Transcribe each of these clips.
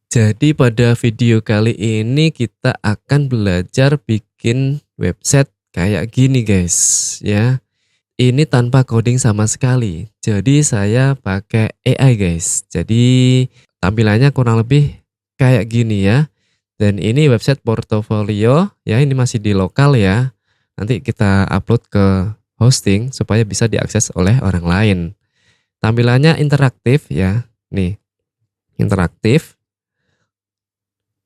Jadi pada video kali ini kita akan belajar bikin website kayak gini guys ya. Ini tanpa coding sama sekali. Jadi saya pakai AI guys. Jadi tampilannya kurang lebih kayak gini ya. Dan ini website portofolio ya, ini masih di lokal ya. Nanti kita upload ke hosting supaya bisa diakses oleh orang lain. Tampilannya interaktif ya. Nih, interaktif.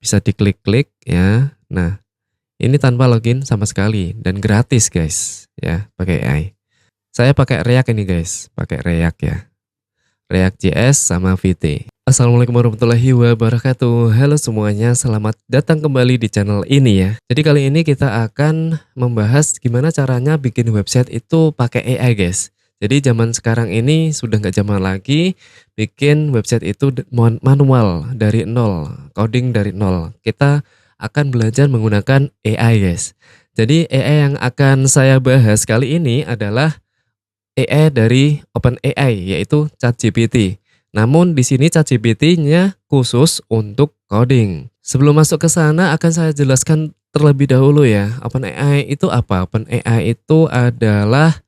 Bisa diklik-klik ya. Nah, ini tanpa login sama sekali dan gratis guys ya, pakai AI. Saya pakai React ini guys, pakai React ya. React JS sama Vite. Assalamualaikum warahmatullahi wabarakatuh. Halo semuanya, selamat datang kembali di channel ini ya. Jadi kali ini kita akan membahas gimana caranya bikin website itu pakai AI guys. Jadi zaman sekarang ini sudah nggak zaman lagi bikin website itu manual dari nol, coding dari nol. Kita akan belajar menggunakan AI guys. Jadi AI yang akan saya bahas kali ini adalah AI dari OpenAI, yaitu ChatGPT. Namun di sini ChatGPT-nya khusus untuk coding. Sebelum masuk ke sana akan saya jelaskan terlebih dahulu ya. OpenAI itu apa? OpenAI itu adalah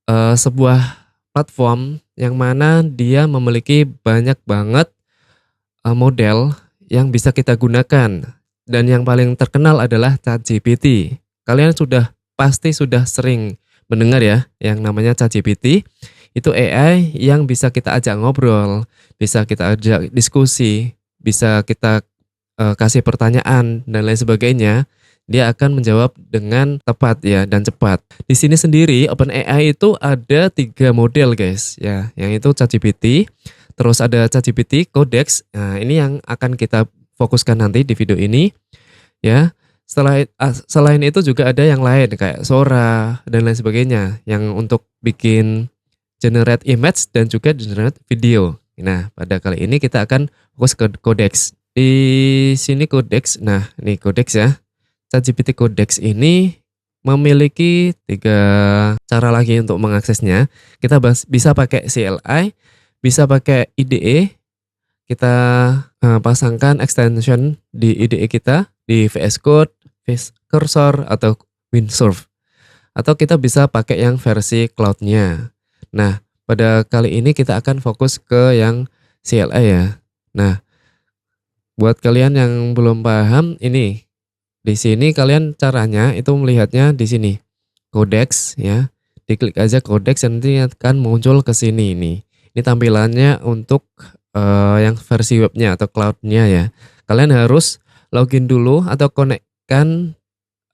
sebuah platform yang mana dia memiliki banyak banget model yang bisa kita gunakan. Dan yang paling terkenal adalah ChatGPT. Kalian pasti sudah sering mendengar ya yang namanya ChatGPT. Itu AI yang bisa kita ajak ngobrol, bisa kita ajak diskusi, bisa kita kasih pertanyaan dan lain sebagainya. Dia akan menjawab dengan tepat ya dan cepat. Di sini sendiri OpenAI itu ada 3 model guys ya, yang itu ChatGPT, terus ada ChatGPT Codex. Nah, ini yang akan kita fokuskan nanti di video ini ya. Selain itu juga ada yang lain kayak Sora dan lain sebagainya yang untuk bikin generate image dan juga generate video. Nah, pada kali ini kita akan fokus ke Codex. Di sini Codex. Nah, ini Codex ya. ChatGPT Codex ini memiliki 3 cara lagi untuk mengaksesnya. Kita bisa pakai CLI, bisa pakai IDE. Kita pasangkan extension di IDE kita, di VS Code, VS Cursor, atau Windsurf. Atau kita bisa pakai yang versi cloud-nya. Nah, pada kali ini kita akan fokus ke yang CLI ya. Nah, buat kalian yang belum paham, ini di sini kalian caranya itu melihatnya di sini. Codex ya. Diklik aja Codex nanti akan muncul ke sini ini. Ini tampilannya untuk yang versi webnya atau cloud-nya ya. Kalian harus login dulu atau konekkan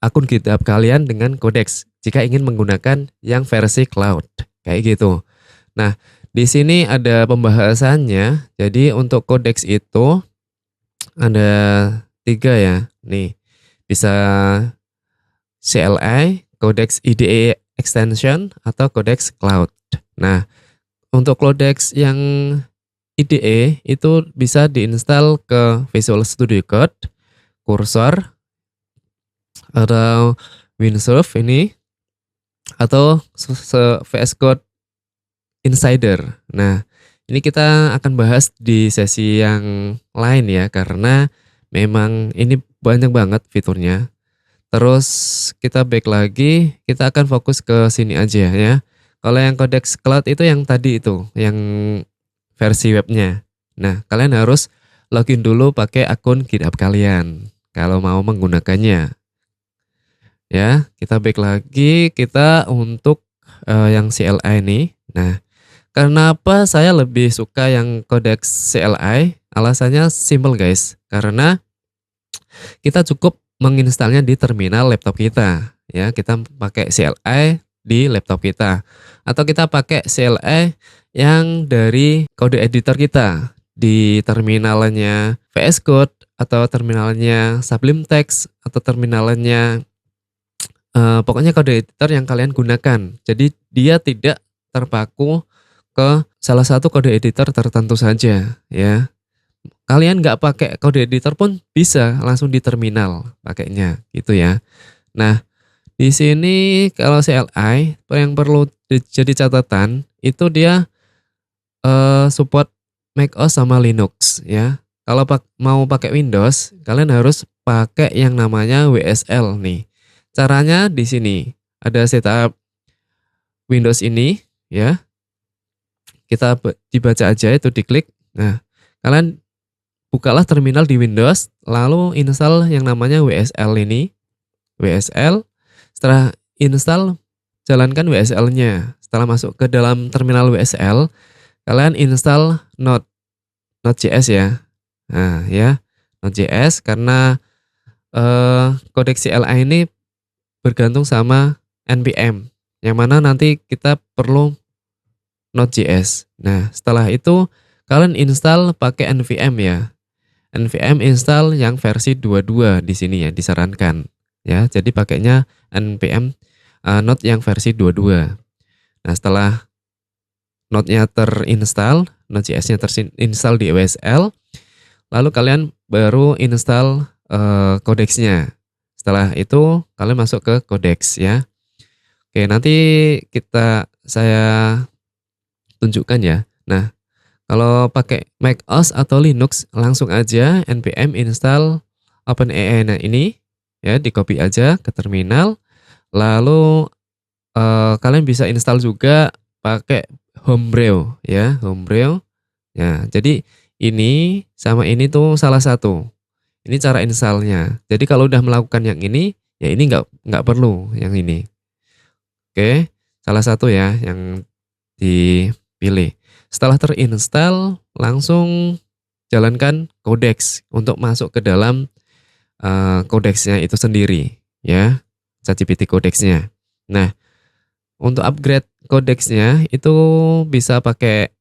akun GitHub kalian dengan Codex jika ingin menggunakan yang versi cloud. Kayak gitu. Nah, di sini ada pembahasannya. Jadi untuk Codex itu ada 3 ya. Nih. Bisa CLI, Codex IDE Extension, atau Codex Cloud. Nah, untuk Codex yang IDE itu bisa diinstal ke Visual Studio Code, Cursor, atau Windsurf ini, atau VS Code Insider. Nah, ini kita akan bahas di sesi yang lain ya, karena memang ini banyak banget fiturnya. Terus kita back lagi, kita akan fokus ke sini aja ya. Kalau yang Codex Cloud itu yang tadi itu, yang versi webnya. Nah, kalian harus login dulu pakai akun GitHub kalian kalau mau menggunakannya. Ya, kita back lagi, kita untuk yang CLI ini. Nah, kenapa saya lebih suka yang Codex CLI? Alasannya simple guys, karena kita cukup menginstalnya di terminal laptop kita. Ya, kita pakai CLI di laptop kita. Atau kita pakai CLI yang dari kode editor kita di terminalnya VS Code atau terminalnya Sublime Text atau terminalnya pokoknya kode editor yang kalian gunakan. Jadi dia tidak terpaku ke salah satu kode editor tertentu saja ya. Kalian nggak pakai kode editor pun bisa langsung di terminal pakainya gitu ya. Nah, di sini kalau CLI yang perlu jadi catatan itu dia support macOS sama Linux ya. Kalau mau pakai Windows, kalian harus pakai yang namanya WSL nih. Caranya di sini ada setup Windows ini ya. Kita dibaca aja itu diklik. Nah, kalian bukalah terminal di Windows, lalu install yang namanya WSL ini. WSL. Setelah install, jalankan WSL-nya. Setelah masuk ke dalam terminal WSL, kalian install Node.js ya. Nah, ya, Node.js karena kodek CLI ini bergantung sama npm, yang mana nanti kita perlu Node.js. Nah, setelah itu kalian install pakai npm ya. npm install yang versi 22 di sini ya disarankan. Ya, jadi pakainya npm Node yang versi 22. Nah, setelah Node-nya terinstall, Node.js-nya terinstall di WSL, lalu kalian baru install codecs-nya. Setelah itu kalian masuk ke codecs ya. Oke, nanti saya tunjukkan ya. Nah, kalau pakai Mac OS atau Linux langsung aja npm install OpenAI. Nah, ini ya di copy aja ke terminal. Lalu kalian bisa install juga pakai Homebrew ya, Homebrew. Ya, jadi ini sama ini tuh salah satu. Ini cara installnya. Jadi kalau udah melakukan yang ini, ya ini nggak perlu yang ini. Oke, salah satu ya yang dipilih. Setelah terinstall, langsung jalankan codecs untuk masuk ke dalam codecsnya itu sendiri ya, ChatGPT codecsnya. Nah, untuk upgrade codecsnya itu bisa pakai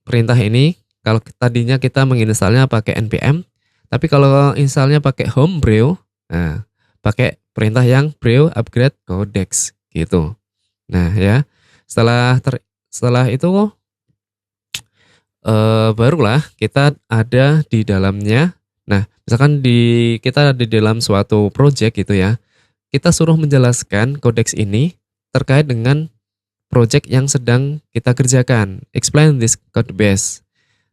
perintah ini. Kalau tadinya kita menginstalnya pakai npm, tapi kalau installnya pakai Homebrew, nah, pakai perintah yang brew upgrade codecs gitu. Nah ya, setelah itu barulah kita ada di dalamnya. Nah, misalkan kita di dalam suatu project gitu ya, kita suruh menjelaskan codecs ini terkait dengan project yang sedang kita kerjakan. Explain this code base.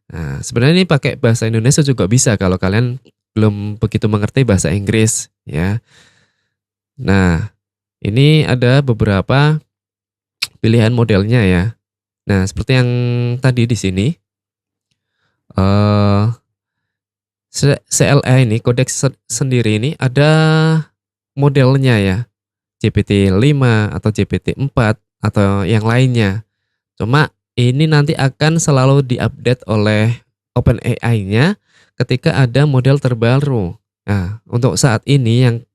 Nah, sebenarnya ini pakai bahasa Indonesia juga bisa kalau kalian belum begitu mengerti bahasa Inggris ya. Nah, ini ada beberapa pilihan modelnya ya. Nah, seperti yang tadi di sini, CLI ini, kodeks sendiri ini ada modelnya ya. GPT-5 atau GPT-4 atau yang lainnya. Cuma ini nanti akan selalu diupdate oleh OpenAI-nya ketika ada model terbaru. Nah, untuk saat ini yang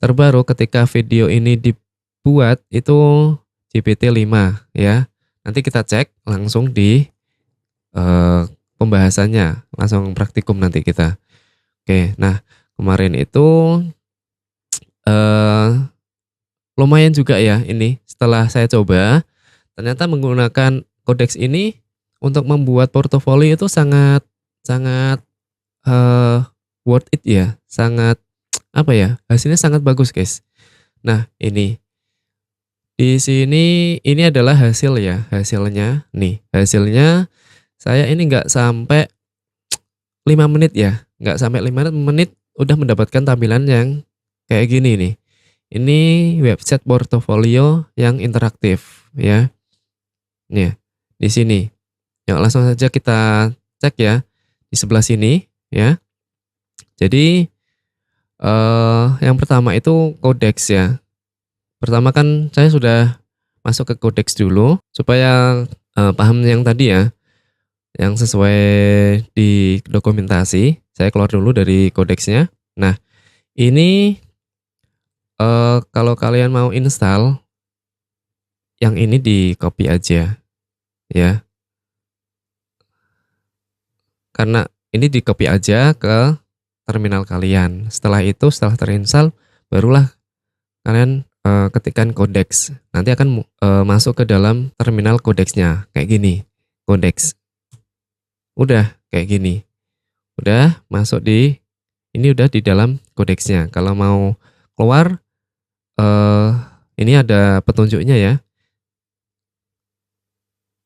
terbaru ketika video ini dibuat itu GPT-5 ya. Nanti kita cek langsung di pembahasannya, langsung praktikum nanti kita. Oke, nah kemarin itu lumayan juga ya ini setelah saya coba, ternyata menggunakan kodeks ini untuk membuat portofolio itu sangat worth it ya, sangat apa ya, hasilnya sangat bagus guys. Nah ini di sini ini adalah hasil ya, hasilnya nih, hasilnya saya ini nggak sampai 5 menit ya, nggak sampai 5 menit udah mendapatkan tampilan yang kayak gini nih. Ini website portofolio yang interaktif ya. Nih, di sini. Yuk langsung saja kita cek ya di sebelah sini ya. Jadi yang pertama itu codecs ya. Pertama kan saya sudah masuk ke codecs dulu supaya paham yang tadi ya, yang sesuai di dokumentasi. Saya keluar dulu dari codecsnya. Nah, ini kalau kalian mau install yang ini di copy aja ya. Karena ini di copy aja ke terminal kalian. Setelah itu, setelah terinstall, barulah kalian ketikkan codecs. Nanti akan masuk ke dalam terminal codecsnya kayak gini. Codecs. Udah kayak gini. Udah masuk ini udah di dalam codecsnya. Kalau mau keluar, ini ada petunjuknya ya.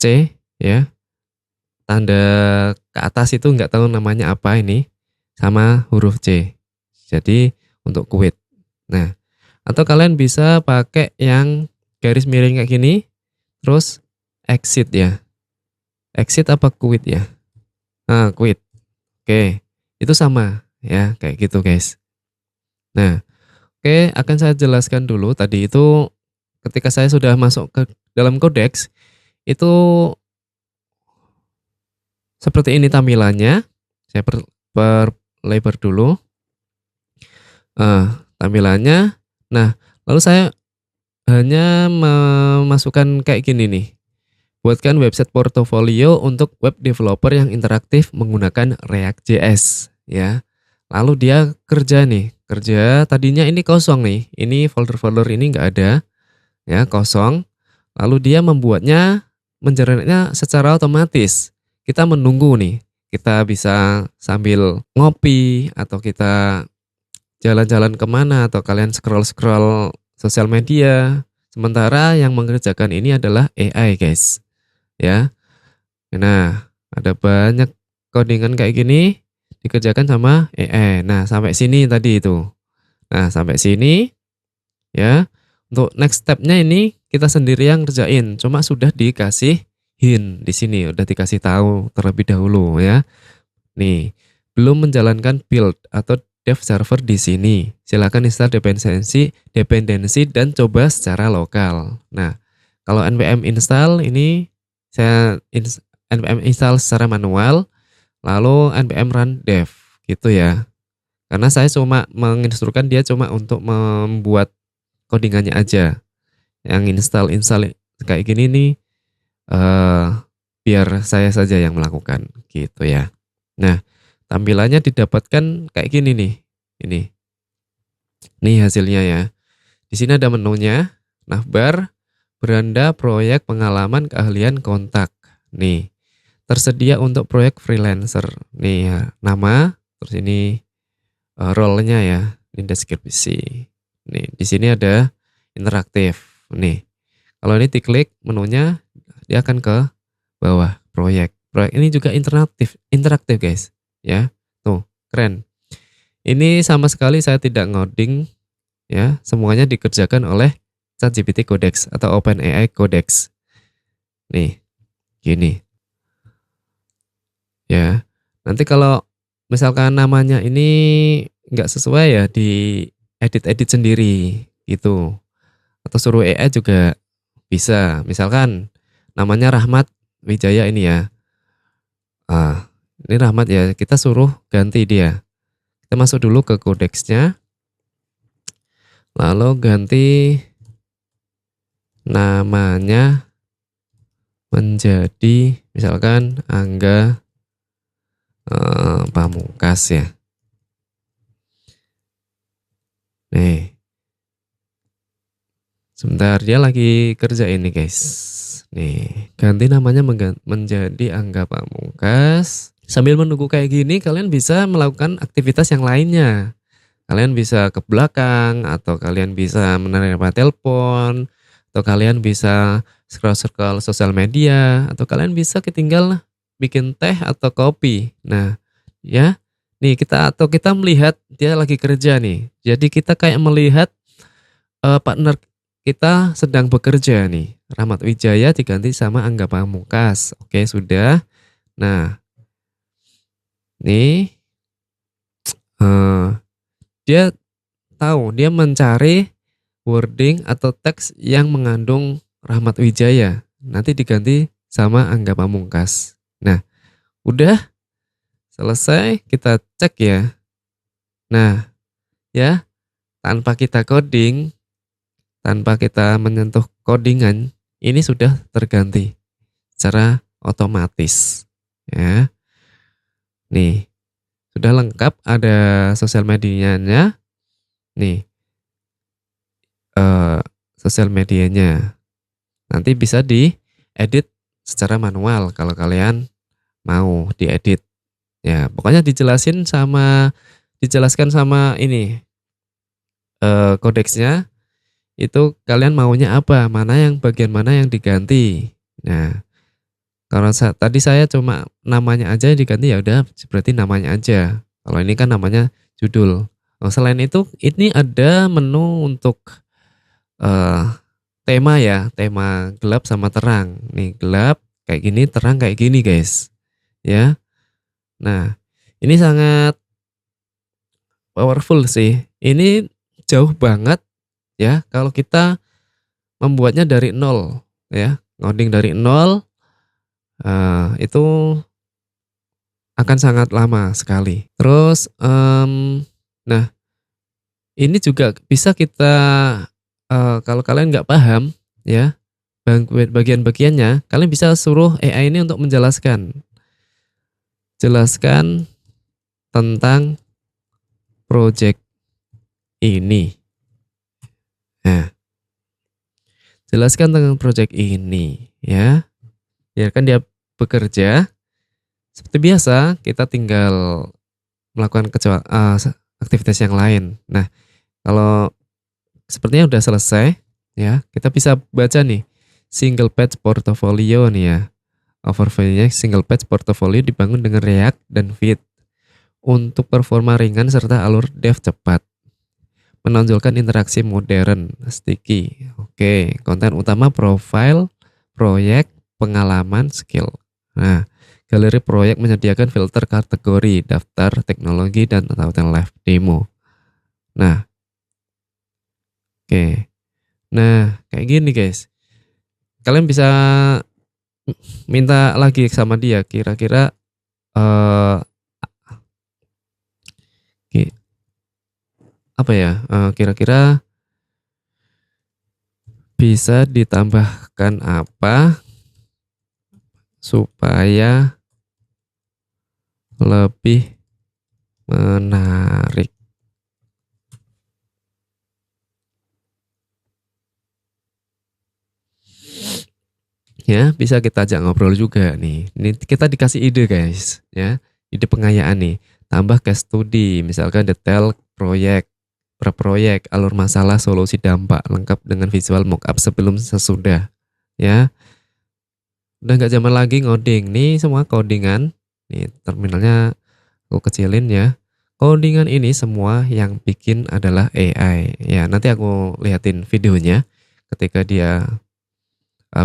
C ya. tanda ke atas itu nggak tahu namanya apa ini, sama huruf C. Jadi untuk quit. Nah, atau kalian bisa pakai yang garis miring kayak gini, terus exit ya. Exit apa quit ya? Nah, quit. Oke, itu sama ya, kayak gitu guys. Nah, oke, akan saya jelaskan dulu. Tadi itu ketika saya sudah masuk ke dalam Codex, itu seperti ini tampilannya. Saya perlebar dulu. Tampilannya. Nah, lalu saya hanya memasukkan kayak gini nih. Buatkan website portofolio untuk web developer yang interaktif menggunakan React.js ya. Lalu dia kerja nih, kerja tadinya ini kosong nih. Ini folder-folder ini nggak ada ya, kosong. Lalu dia membuatnya mengenerate secara otomatis. Kita menunggu nih. Kita bisa sambil ngopi atau kita jalan-jalan kemana atau kalian scroll-scroll sosial media. Sementara yang mengerjakan ini adalah AI guys. Ya. Nah, ada banyak codingan kayak gini dikerjakan sama AI. Nah, sampai sini tadi itu. Nah, sampai sini ya. Untuk next stepnya ini kita sendiri yang kerjain. Cuma sudah dikasih hint di sini, udah dikasih tahu terlebih dahulu ya. Nih, belum menjalankan build atau dev server di sini. Silakan install dependensi dan coba secara lokal. Nah, kalau npm install ini saya npm install secara manual, lalu npm run dev gitu ya. Karena saya cuma menginstruksikan dia cuma untuk membuat codingannya aja. Yang install kayak gini nih biar saya saja yang melakukan gitu ya. Nah, tampilannya didapatkan kayak gini nih. Ini hasilnya ya. Di sini ada menunya, navbar, beranda, proyek, pengalaman, keahlian, kontak. Nih, tersedia untuk proyek freelancer. Nih ya, nama, terus ini role-nya ya, ini deskripsi. Nih, di sini ada interaktif. Nih, kalau ini diklik menunya, dia akan ke bawah proyek. Proyek ini juga interaktif guys. Ya, tuh keren. Ini sama sekali saya tidak ngoding, ya, semuanya dikerjakan oleh ChatGPT Codex atau OpenAI Codex. Nih, gini. Ya, nanti kalau misalkan namanya ini nggak sesuai ya di edit sendiri gitu. Atau suruh AI juga bisa. Misalkan namanya Rahmat Wijaya ini ya. Ini Rahmat ya, kita suruh ganti dia. Kita masuk dulu ke codex-nya. Lalu ganti namanya menjadi misalkan Angga Pamungkas ya. Nih. Sebentar, dia lagi kerja ini guys. Nih, ganti namanya menjadi Angga Pamungkas. Sambil menunggu kayak gini, kalian bisa melakukan aktivitas yang lainnya. Kalian bisa ke belakang, atau kalian bisa menerima telepon, atau kalian bisa scroll-scroll sosial media, atau kalian bisa ketinggal bikin teh atau kopi. Nah, ya, nih kita melihat dia lagi kerja nih. Jadi kita kayak melihat partner kita sedang bekerja nih. Rahmat Wijaya diganti sama Angga Pamungkas. Oke, sudah. Nah, nih dia tahu, dia mencari wording atau teks yang mengandung Rahmat Wijaya. Nanti diganti sama Angga Pamungkas. Nah, udah selesai, kita cek ya. Nah, ya, tanpa kita coding, tanpa kita menyentuh codingan, ini sudah terganti secara otomatis. Ya, nih sudah lengkap, ada sosial medianya. Nih, sosial medianya. Nanti bisa diedit secara manual kalau kalian mau diedit. Ya, pokoknya dijelaskan sama ini kodeksnya. Itu kalian maunya apa, bagian mana yang diganti. Nah, Kalau tadi saya cuma namanya aja diganti, ya udah berarti namanya aja. Kalau ini kan namanya judul. Oh, selain itu ini ada menu untuk eh, tema ya, tema gelap sama terang. Nih gelap kayak gini, terang kayak gini guys. Ya. Nah, ini sangat powerful sih. Ini jauh banget ya kalau kita membuatnya dari nol ya. Ngoding dari nol itu akan sangat lama sekali. Terus nah ini juga bisa kita kalau kalian nggak paham ya bagian-bagiannya, kalian bisa suruh AI ini untuk jelaskan tentang project ini. Nah, jelaskan tentang project ini ya. Biarkan dia bekerja. Seperti biasa, kita tinggal melakukan aktivitas yang lain. Nah, kalau sepertinya udah selesai ya, kita bisa baca nih single page portfolio nih ya. Overview-nya single page portfolio dibangun dengan React dan Vite untuk performa ringan serta alur dev cepat. Menonjolkan interaksi modern, sticky. Oke, konten utama profile, proyek, pengalaman, skill. Nah, galeri proyek menyediakan filter kategori, daftar teknologi, dan atau live demo. Nah, oke. Nah, kayak gini guys. Kalian bisa minta lagi sama dia kira-kira eh apa ya? Kira-kira bisa ditambahkan apa supaya lebih menarik? Ya, bisa kita ajak ngobrol juga nih. Ini kita dikasih ide guys, ya. Ide pengayaan nih. Tambah case study, misalkan detail proyek, per proyek, alur masalah, solusi dampak, lengkap dengan visual mockup sebelum sesudah. Ya, udah nggak zaman lagi ngoding. Nih semua codingan. Nih terminalnya aku kecilin ya. Codingan ini semua yang bikin adalah AI. Ya, nanti aku liatin videonya ketika dia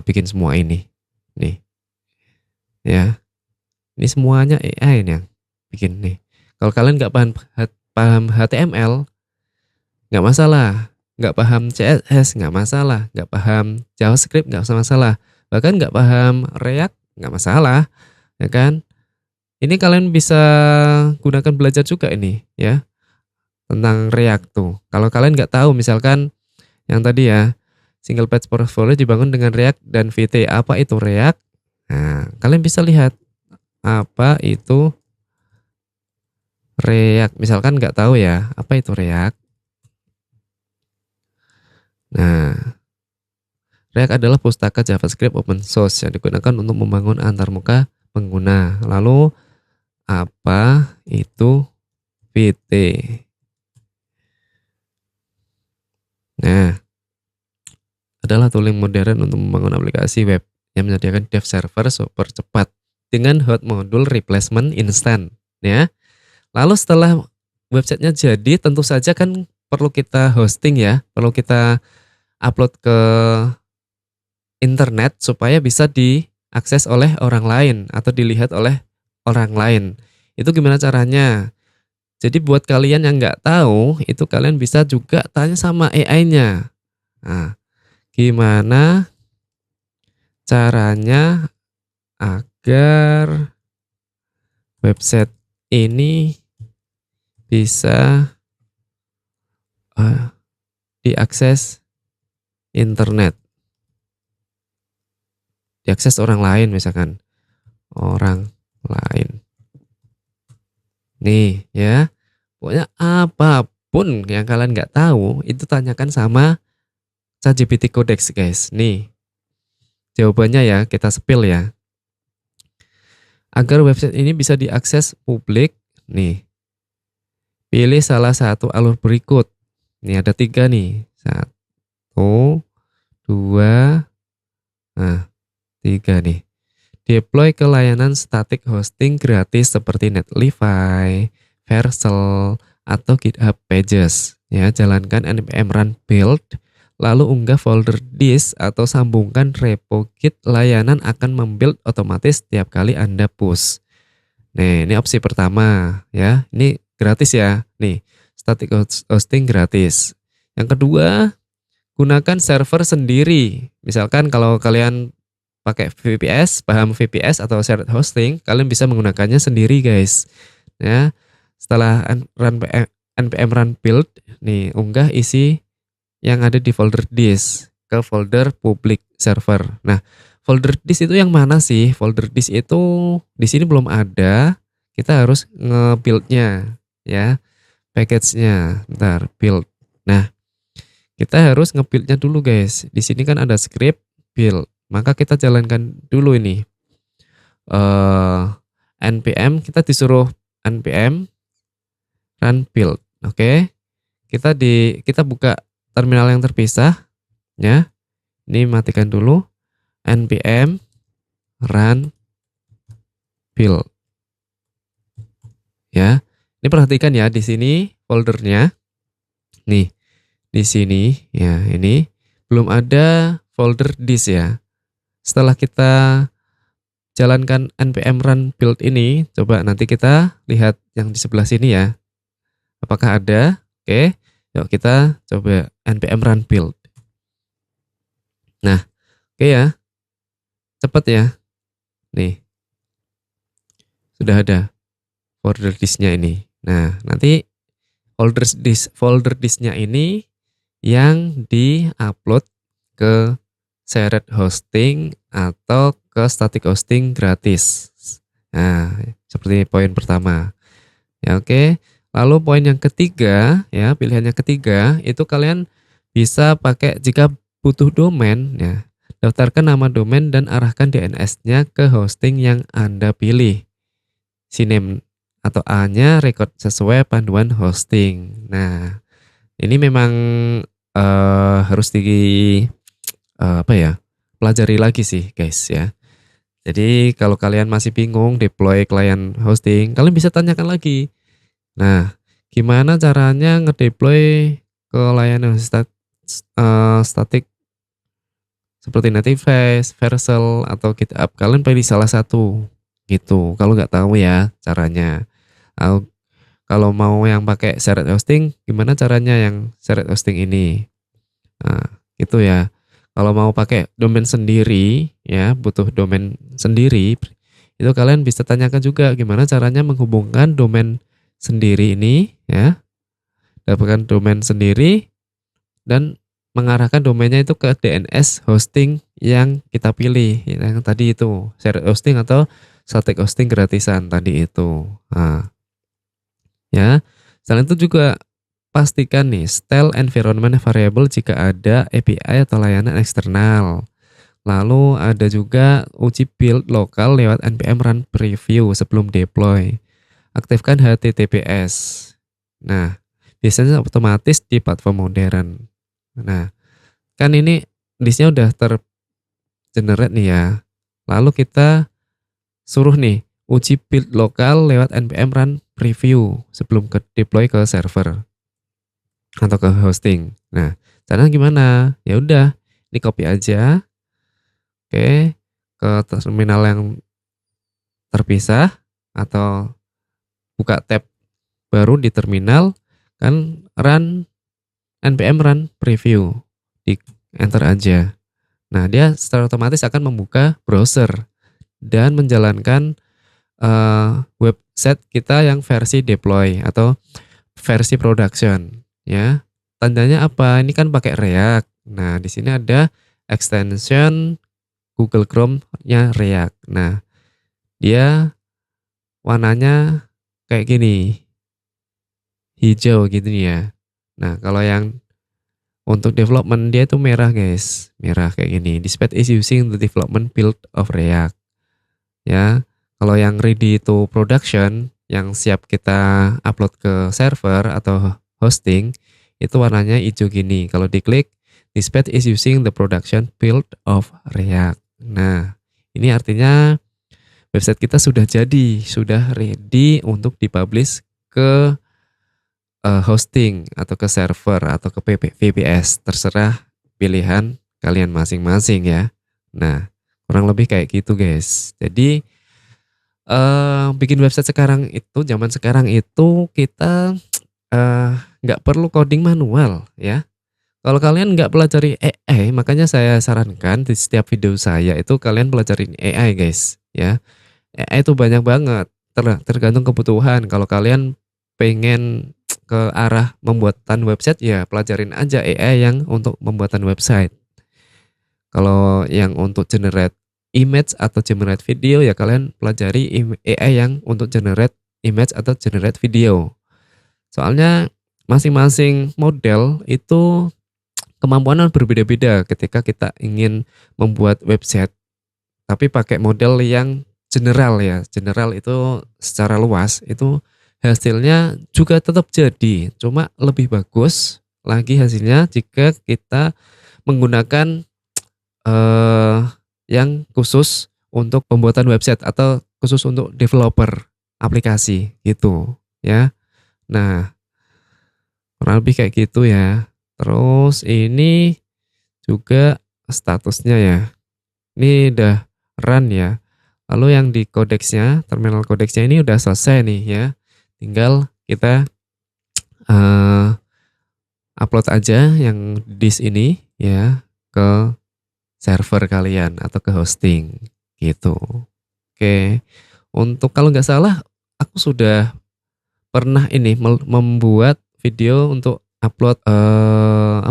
bikin semua ini. Nih, ya. Ini semuanya AI nih yang bikin nih. Kalau kalian nggak paham HTML, nggak masalah. Nggak paham CSS, nggak masalah. Nggak paham JavaScript, nggak masalah. Bahkan nggak paham React, nggak masalah. Ya kan? Ini kalian bisa gunakan belajar juga ini, ya. Tentang React tuh. Kalau kalian nggak tahu, misalkan yang tadi ya, single page portfolio dibangun dengan React dan Vite. Apa itu React? Nah, kalian bisa lihat apa itu React. Misalkan nggak tahu ya, apa itu React? Nah, React adalah pustaka JavaScript open source yang digunakan untuk membangun antarmuka pengguna. Lalu, apa itu Vite? Nah, adalah tooling modern untuk membangun aplikasi web yang menyediakan dev server super cepat dengan hot module replacement instant. Ya, lalu setelah websitenya jadi, tentu saja kan perlu kita hosting ya, perlu kita upload ke internet supaya bisa diakses oleh orang lain atau dilihat oleh orang lain. Itu gimana caranya? Jadi buat kalian yang nggak tahu, itu kalian bisa juga tanya sama AI-nya. Nah, gimana caranya agar website ini bisa diakses internet, diakses orang lain misalkan, orang lain. Nih ya, pokoknya apapun yang kalian nggak tahu itu tanyakan sama ChatGPT Codex guys. Nih jawabannya ya, kita spill ya. Agar website ini bisa diakses publik, nih pilih salah satu alur berikut. Nih ada 3 nih, 1, 2, nah 3 nih. deploy ke layanan static hosting gratis seperti Netlify, Vercel, atau GitHub Pages. Ya, jalankan npm run build, lalu unggah folder disk atau sambungkan repo Git, layanan akan membuild otomatis setiap kali Anda push. Nih, ini opsi pertama ya. Ini gratis ya. Nih, static hosting gratis. Yang kedua, gunakan server sendiri. Misalkan kalau kalian pakai VPS, paham VPS atau shared hosting, kalian bisa menggunakannya sendiri, guys. Ya. Setelah npm run build, nih unggah isi yang ada di folder disk ke folder public server. Nah, folder disk itu yang mana sih? Folder disk itu di sini belum ada. Kita harus nge-build-nya ya. Package-nya. Bentar, build. Nah, kita harus nge-build-nya dulu, guys. Di sini kan ada script build. Maka kita jalankan dulu ini. npm, kita disuruh npm run build. Oke. Kita buka terminal yang terpisah ya. Ini matikan dulu. npm run build. Ya. Ini perhatikan ya, di sini foldernya. Nih. Di sini ya, ini belum ada folder disk ya. Setelah kita jalankan npm run build ini, coba nanti kita lihat yang di sebelah sini ya. Apakah ada? Oke, yuk kita coba npm run build. Nah, oke ya. Cepat ya. Nih. Sudah ada folder disknya ini. Nah, nanti folder disknya ini yang di-upload ke shared hosting atau ke static hosting gratis. Nah, seperti poin pertama. Ya, oke. Lalu poin yang ketiga, ya, pilihan yang ketiga itu kalian bisa pakai jika butuh domain, ya. Daftarkan nama domain dan arahkan DNS-nya ke hosting yang Anda pilih. Siname atau A-nya record sesuai panduan hosting. Nah, ini memang harus pelajari lagi sih, guys ya. Jadi kalau kalian masih bingung deploy klien hosting, kalian bisa tanyakan lagi. Nah, gimana caranya ngedeploy ke layanan static seperti Netlify, Vercel, atau GitHub? Kalian pilih salah satu gitu. Kalau nggak tahu ya caranya. Kalau mau yang pakai shared hosting, gimana caranya yang shared hosting ini? Nah, gitu ya. Kalau mau pakai domain sendiri, ya butuh domain sendiri, itu kalian bisa tanyakan juga gimana caranya menghubungkan domain sendiri ini, ya. Dapatkan domain sendiri dan mengarahkan domainnya itu ke DNS hosting yang kita pilih, yang tadi itu shared hosting atau static hosting gratisan tadi itu. Nah, ya, selain itu juga pastikan nih style environment variable jika ada API atau layanan eksternal. Lalu ada juga uji build lokal lewat npm run preview sebelum deploy. Aktifkan HTTPS. Nah, biasanya otomatis di platform modern. Nah, kan ini listnya udah tergenerate nih ya. Lalu kita suruh nih uji build lokal lewat npm run preview sebelum ke deploy ke server atau ke hosting. Nah, caranya gimana? Ya udah, ini copy aja. Oke, ke terminal yang terpisah atau buka tab baru di terminal, kan run npm run preview. Di enter aja. Nah, dia secara otomatis akan membuka browser dan menjalankan website kita yang versi deploy atau versi production. Ya, tandanya apa? Ini kan pakai React. Nah, di sini ada extension Google Chrome-nya React. Nah, dia warnanya kayak gini, hijau gitu ya. Nah, kalau yang untuk development dia itu merah, guys, merah kayak gini. This page is using the development build of React. Ya, kalau yang ready to production, yang siap kita upload ke server atau hosting, itu warnanya hijau gini. Kalau diklik, this page is using the production build of React. Nah, ini artinya website kita sudah jadi, sudah ready untuk dipublish ke hosting atau ke server atau ke VPS, terserah pilihan kalian masing-masing ya. Nah, kurang lebih kayak gitu guys. Jadi bikin website zaman sekarang itu kita eh, nggak perlu coding manual ya. Kalau kalian nggak pelajari AI, makanya saya sarankan di setiap video saya itu kalian pelajarin AI guys ya. AI itu banyak banget, tergantung kebutuhan. Kalau kalian pengen ke arah pembuatan website ya pelajarin aja AI yang untuk pembuatan website. Kalau yang untuk generate image atau generate video ya kalian pelajari AI yang untuk generate image atau generate video. Soalnya masing-masing model itu kemampuannya berbeda-beda ketika kita ingin membuat website. Tapi pakai model yang general ya. General itu secara luas itu hasilnya juga tetap jadi. Cuma lebih bagus lagi hasilnya jika kita menggunakan yang khusus untuk pembuatan website atau khusus untuk developer aplikasi gitu ya. Nah, kurang lebih kayak gitu ya. Terus ini juga statusnya ya. Ini udah run ya. Lalu yang di codecsnya, terminal codecsnya ini udah selesai nih ya. Tinggal kita upload aja yang disk ini ya ke server kalian atau ke hosting gitu. Oke. Untuk kalau nggak salah aku sudah pernah ini membuat video untuk upload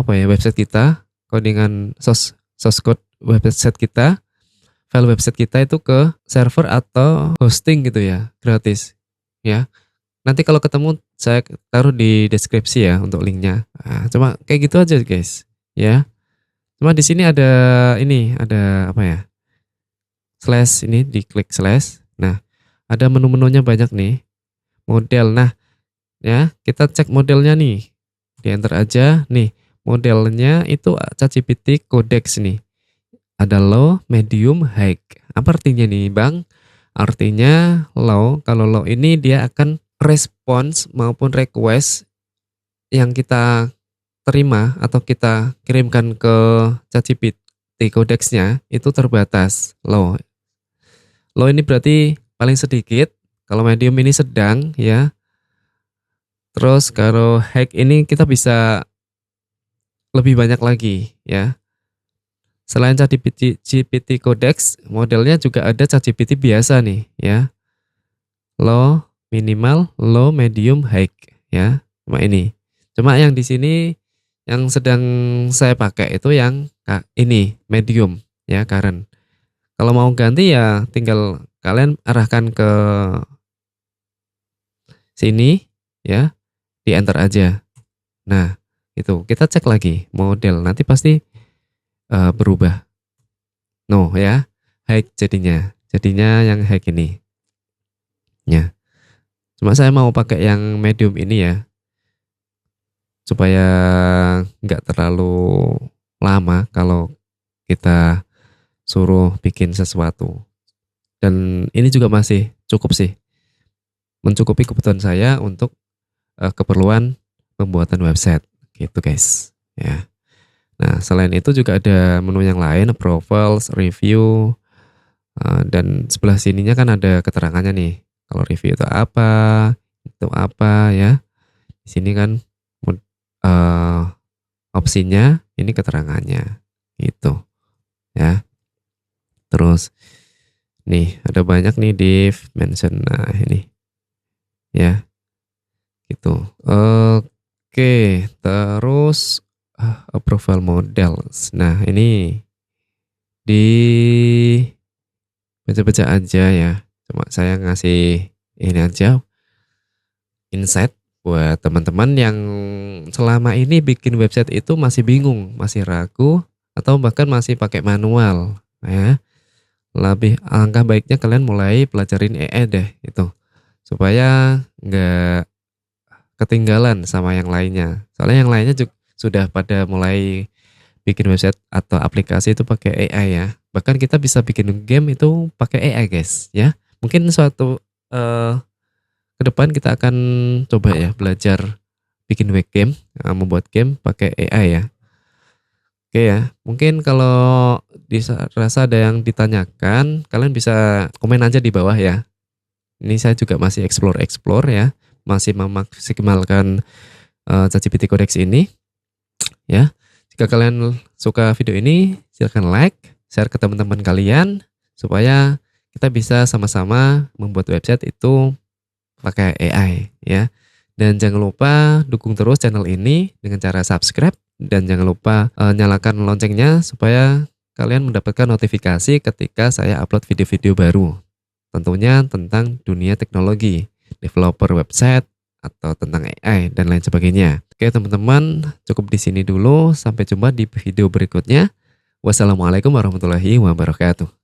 website kita, codingan source code website kita, file website kita itu ke server atau hosting gitu ya, gratis ya. Nanti kalau ketemu saya taruh di deskripsi ya untuk linknya. Nah, cuma kayak gitu aja guys ya. Cuma di sini ada apa ya? Slash ini diklik slash. Nah, ada menu-menunya banyak nih. Model. Nah, ya, kita cek modelnya nih. Di enter aja nih. Modelnya itu ChatGPT Codex nih. Ada low, medium, high. Apa artinya nih, Bang? Artinya low, kalau low ini dia akan respons maupun request yang kita terima atau kita kirimkan ke ChatGPT Codex-nya itu terbatas low. Low ini berarti paling sedikit, kalau medium ini sedang ya. Terus kalau high ini kita bisa lebih banyak lagi ya. Selain ChatGPT Codex, modelnya juga ada ChatGPT biasa nih ya. Low, minimal, low, medium, high ya. Cuma ini. Cuma yang di sini yang sedang saya pakai itu yang ini medium ya current. Kalau mau ganti ya tinggal kalian arahkan ke sini ya, di enter aja. Nah, itu kita cek lagi model nanti pasti berubah. No ya, high jadinya. Jadinya yang high ini. Ya. Cuma saya mau pakai yang medium ini ya. Supaya nggak terlalu lama kalau kita suruh bikin sesuatu. Dan ini juga masih cukup sih. Mencukupi kebutuhan saya untuk keperluan pembuatan website. Gitu guys. Ya. Nah, selain itu juga ada menu yang lain, profiles, review, dan sebelah sininya kan ada keterangannya nih. Kalau review itu apa ya. Di sini kan opsinya, ini keterangannya, gitu ya. Terus nih ada banyak nih div, mention, nah ini ya, gitu. Oke, terus profile models. Nah ini di baca-baca aja ya. Cuma saya ngasih ini aja insight buat teman-teman yang selama ini bikin website itu masih bingung, masih ragu, atau bahkan masih pakai manual ya. Lebih alangkah baiknya kalian mulai pelajarin AI deh itu, supaya nggak ketinggalan sama yang lainnya. Soalnya yang lainnya juga sudah pada mulai bikin website atau aplikasi itu pakai AI ya. Bahkan kita bisa bikin game itu pakai AI guys ya. Mungkin suatu ke depan kita akan coba ya belajar bikin webcam, membuat game pakai AI ya. Oke ya, mungkin kalau rasa ada yang ditanyakan, kalian bisa komen aja di bawah ya. Ini saya juga masih explore ya, masih memaksimalkan ChatGPT Codex ini ya. Jika kalian suka video ini, silahkan like, share ke teman-teman kalian supaya kita bisa sama-sama membuat website itu pakai AI ya. Dan jangan lupa dukung terus channel ini dengan cara subscribe dan jangan lupa nyalakan loncengnya supaya kalian mendapatkan notifikasi ketika saya upload video-video baru. Tentunya tentang dunia teknologi, developer website atau tentang AI dan lain sebagainya. Oke teman-teman, cukup di sini dulu. Sampai jumpa di video berikutnya. Wassalamualaikum warahmatullahi wabarakatuh.